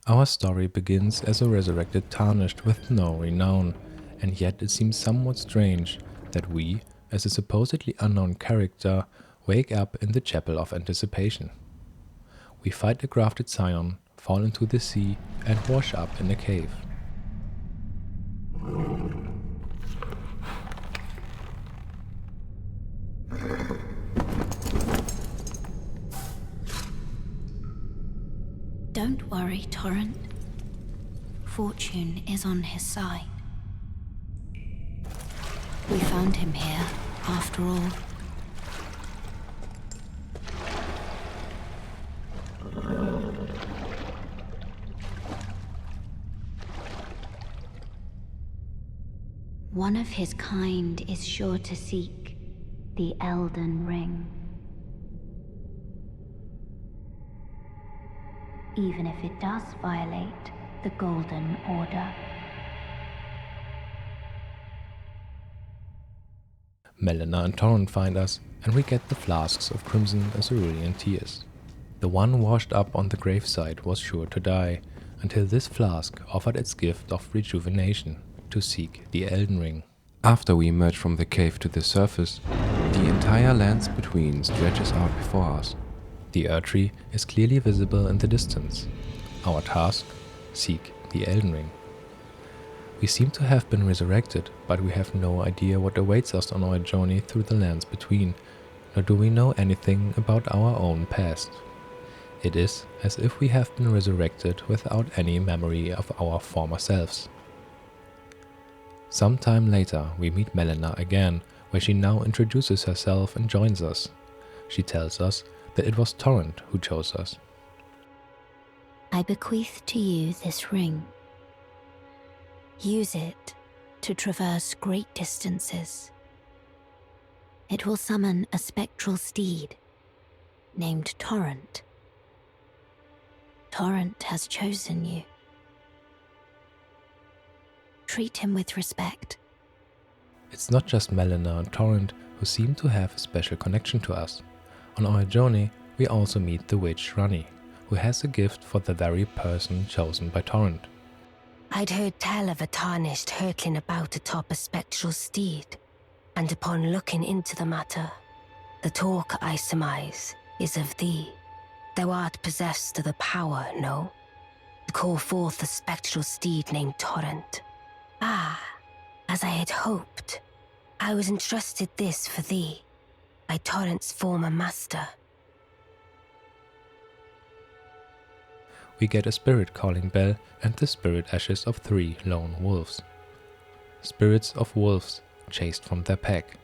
Our story begins as a resurrected tarnished with no renown, and yet it seems somewhat strange that we, as a supposedly unknown character, wake up in the chapel of anticipation. We fight a grafted scion, fall into the sea, and wash up in a cave. Don't worry, Torrent. Fortune is on his side. We found him here, after all. One of his kind is sure to seek the Elden Ring. Even if it does violate the Golden Order. Melina and Torrent find us, and we get the flasks of crimson and cerulean tears. The one washed up on the gravesite was sure to die, until this flask offered its gift of rejuvenation to seek the Elden Ring. After we emerge from the cave to the surface, the entire lands between stretches out before us. The Erdtree is clearly visible in the distance. Our task? Seek the Elden Ring. We seem to have been resurrected, but we have no idea what awaits us on our journey through the lands between, nor do we know anything about our own past. It is as if we have been resurrected without any memory of our former selves. Sometime later, we meet Melina again, where she now introduces herself and joins us. She tells us that it was Torrent who chose us. I bequeath to you this ring. Use it to traverse great distances. It will summon a spectral steed named Torrent. Torrent has chosen you. Treat him with respect. It's not just Melina and Torrent who seem to have a special connection to us. On our journey, we also meet the witch Ranni, who has a gift for the very person chosen by Torrent. I'd heard tell of a tarnished hurtling about atop a spectral steed, and upon looking into the matter, the talk, I surmise, is of thee. Thou art possessed of the power, no? To call forth a spectral steed named Torrent. Ah, as I had hoped, I was entrusted this for thee, by Torrent's former master. We get a spirit calling bell and the spirit ashes of 3 lone wolves. Spirits of wolves chased from their pack.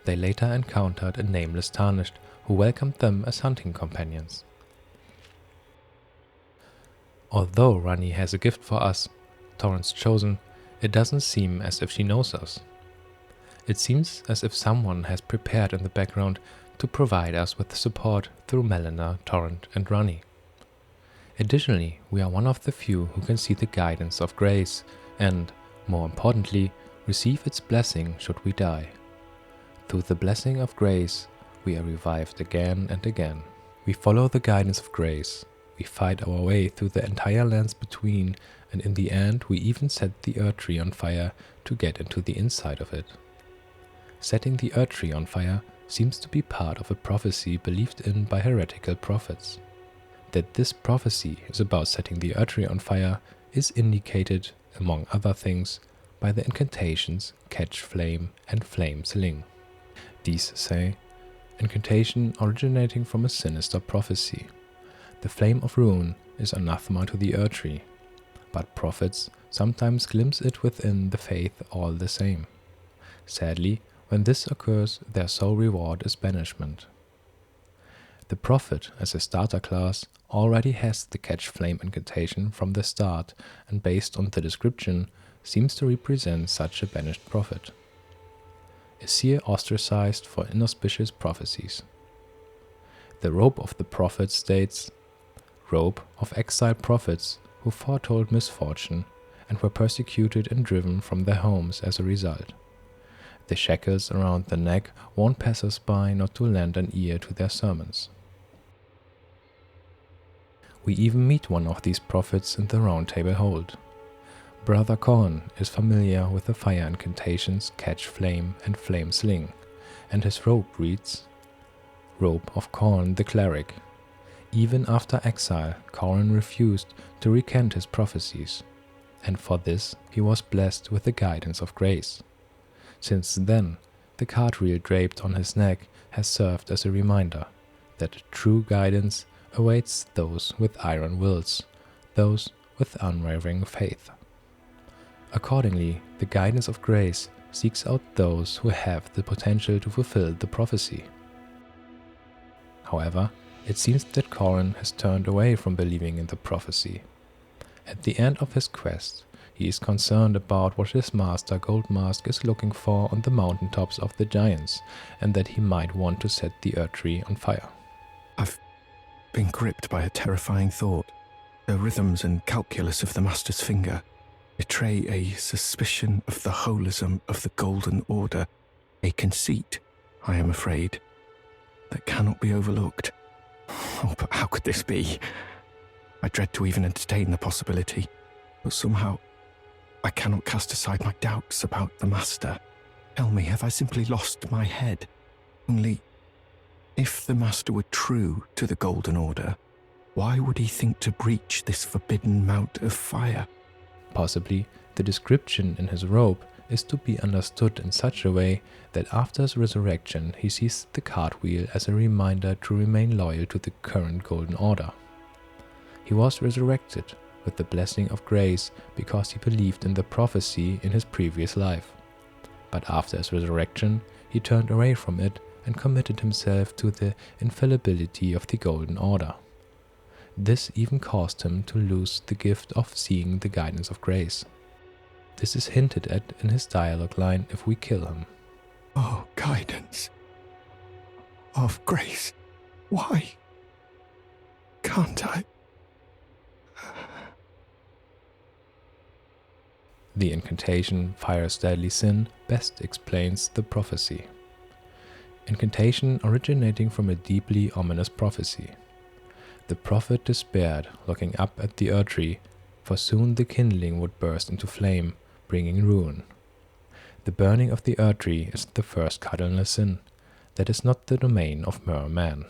They later encountered a nameless tarnished who welcomed them as hunting companions. Although Ranni has a gift for us, Torrent's chosen, it doesn't seem as if she knows us. It seems as if someone has prepared in the background to provide us with support through Melina, Torrent and Ranni. Additionally, we are one of the few who can see the guidance of grace and, more importantly, receive its blessing should we die. Through the blessing of grace, we are revived again and again. We follow the guidance of grace. We fight our way through the entire lands between, and in the end we even set the Erdtree on fire to get into the inside of it. Setting the Erdtree on fire seems to be part of a prophecy believed in by heretical prophets. That this prophecy is about setting the Erdtree on fire is indicated, among other things, by the incantations Catch Flame and Flame Sling. These say, incantation originating from a sinister prophecy. The flame of ruin is anathema to the Erdtree, but prophets sometimes glimpse it within the faith all the same. Sadly, when this occurs, their sole reward is banishment. The prophet, as a starter class, already has the Catch Flame incantation from the start, and based on the description, seems to represent such a banished prophet. A seer ostracized for inauspicious prophecies. The robe of the prophet states, robe of exiled prophets who foretold misfortune and were persecuted and driven from their homes as a result. The shackles around the neck warn passers-by not to lend an ear to their sermons. We even meet one of these prophets in the Round Table Hold. Brother Corn is familiar with the fire incantations Catch Flame and Flame Sling, and his robe reads, Robe of Corn the Cleric. Even after exile, Corn refused to recant his prophecies, and for this he was blessed with the guidance of grace. Since then, the cartwheel draped on his neck has served as a reminder that true guidance awaits those with iron wills, those with unwavering faith. Accordingly, the guidance of grace seeks out those who have the potential to fulfill the prophecy. However, it seems that Corrin has turned away from believing in the prophecy. At the end of his quest, he is concerned about what his master Goldmask is looking for on the mountaintops of the giants, and that he might want to set the Erdtree on fire. I've been gripped by a terrifying thought. The rhythms and calculus of the Master's finger betray a suspicion of the holism of the Golden Order, a conceit, I am afraid, that cannot be overlooked. Oh, but how could this be? I dread to even entertain the possibility, but somehow I cannot cast aside my doubts about the Master. Tell me, have I simply lost my head? Only, if the Master were true to the Golden Order, why would he think to breach this forbidden mount of fire? Possibly, the description in his robe is to be understood in such a way that after his resurrection he sees the cartwheel as a reminder to remain loyal to the current Golden Order. He was resurrected with the blessing of grace because he believed in the prophecy in his previous life. But after his resurrection, he turned away from it and committed himself to the infallibility of the Golden Order. This even caused him to lose the gift of seeing the guidance of grace. This is hinted at in his dialogue line if we kill him. Oh, guidance of grace, why can't I? The incantation Fire's Deadly Sin best explains the prophecy. Incantation originating from a deeply ominous prophecy. The prophet despaired, looking up at the Erdtree, for soon the kindling would burst into flame, bringing ruin. The burning of the Erdtree is the first cardinal sin, that is not the domain of mere man.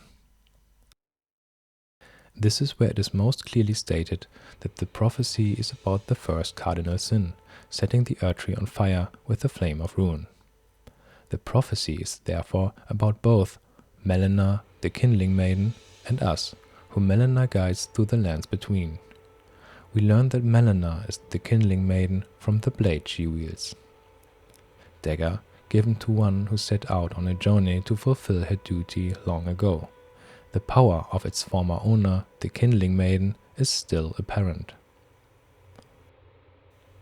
This is where it is most clearly stated that the prophecy is about the first cardinal sin, setting the Erdtree on fire with the flame of ruin. The prophecy is therefore about both Melina, the kindling maiden, and us, whom Melina guides through the lands between. We learn that Melina is the kindling maiden from the blade she wields. Dagger given to one who set out on a journey to fulfill her duty long ago. The power of its former owner, the kindling maiden, is still apparent.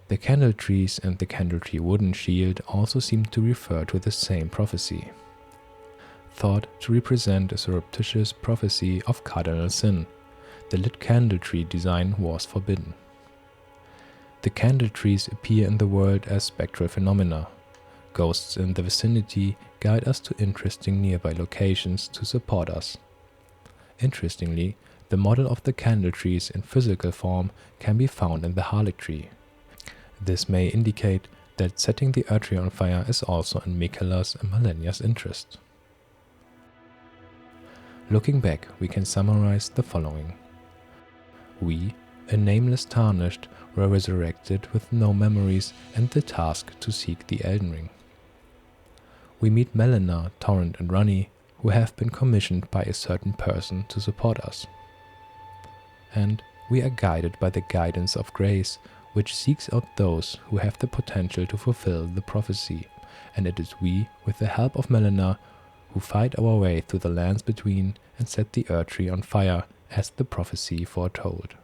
The candle trees and the candle tree wooden shield also seem to refer to the same prophecy. Thought to represent a surreptitious prophecy of cardinal sin, the lit candle tree design was forbidden. The candle trees appear in the world as spectral phenomena. Ghosts in the vicinity guide us to interesting nearby locations to support us. Interestingly, the model of the candle trees in physical form can be found in the Harlech tree. This may indicate that setting the Erdtree on fire is also in Miquella's and Malenia's interest. Looking back, we can summarize the following. We, a nameless tarnished, were resurrected with no memories and the task to seek the Elden Ring. We meet Melina, Torrent and Runny, who have been commissioned by a certain person to support us. And we are guided by the guidance of grace, which seeks out those who have the potential to fulfill the prophecy, and it is we, with the help of Melina, who fight our way through the lands between and set the Erdtree on fire as the prophecy foretold.